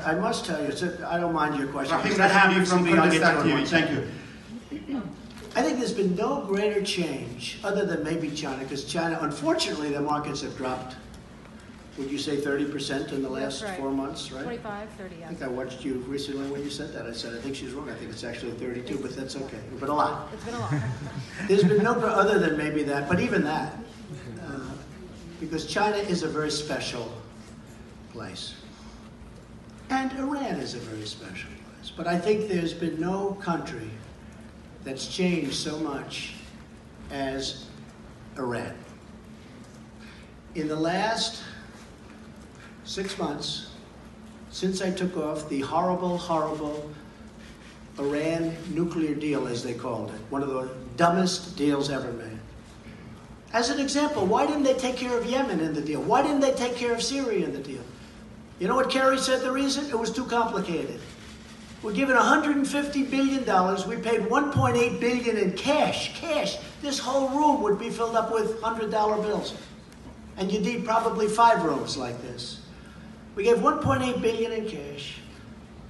I must tell you, I don't mind your question. Rahim Rahimi from Kurdistan TV. Thank you. I think there's been no greater change, other than maybe China, because China, unfortunately, the markets have dropped. Would you say 30% in the last 4 months, right? 25, 30, yeah. I think I watched you recently when you said that. I said, I think she's wrong. I think it's actually 32, but that's okay. But a lot. It's been a lot. There's been no other than maybe that, but even that, because China is a very special place. And Iran is a very special place. But I think there's been no country that's changed so much as Iran. In the last 6 months, since I took off the horrible, horrible Iran nuclear deal, as they called it, one of the dumbest deals ever made. As an example, why didn't they take care of Yemen in the deal? Why didn't they take care of Syria in the deal? You know what Kerry said the reason? It was too complicated. We're given $150 billion. We paid $1.8 billion in cash. Cash. This whole room would be filled up with $100 bills. And you need probably 5 rooms like this. We gave $1.8 billion in cash.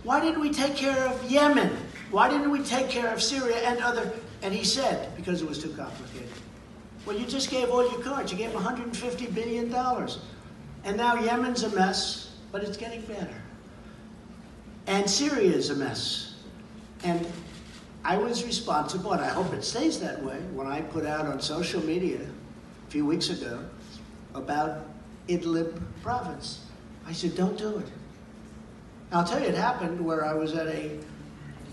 Why didn't we take care of Yemen? Why didn't we take care of Syria and other? And he said, because it was too complicated. Well, you just gave all your cards. You gave $150 billion. And now Yemen's a mess, but it's getting better. And Syria is a mess. And I was responsible, and I hope it stays that way, when I put out on social media a few weeks ago about Idlib province. I said, don't do it. I'll tell you, it happened where I was at a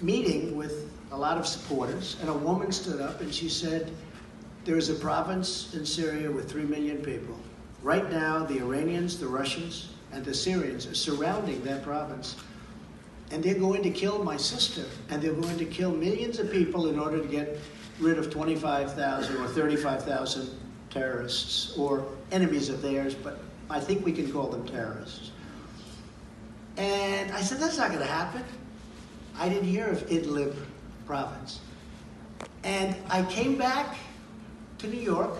meeting with a lot of supporters, and a woman stood up and she said, there is a province in Syria with 3 million people. Right now, the Iranians, the Russians, and the Syrians are surrounding that province. And they're going to kill my sister, and they're going to kill millions of people in order to get rid of 25,000 or 35,000 terrorists, or enemies of theirs, but I think we can call them terrorists. And I said, that's not going to happen. I didn't hear of Idlib province. And I came back to New York,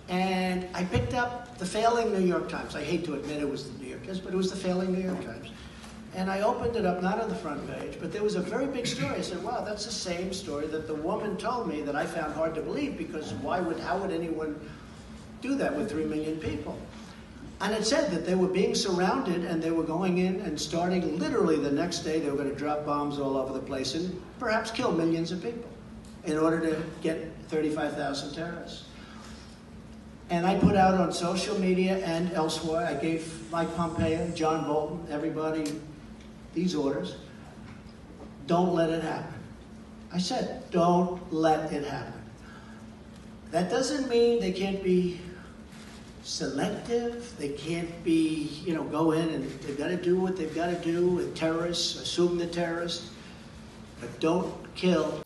and I picked up the failing New York Times. I hate to admit it was the New York Times, but it was the failing New York Times. And I opened it up, not on the front page, but there was a very big story. I said, wow, that's the same story that the woman told me that I found hard to believe, because how would anyone do that with 3 million people? And it said that they were being surrounded, and they were going in and starting literally the next day, they were going to drop bombs all over the place and perhaps kill millions of people in order to get 35,000 terrorists. And I put out on social media and elsewhere, I gave Mike Pompeo, John Bolton, everybody these orders. Don't let it happen. I said, don't let it happen. That doesn't mean they can't be selective. They can't be, go in and they've got to do what they've got to do with terrorists, assume the terrorists, but don't kill.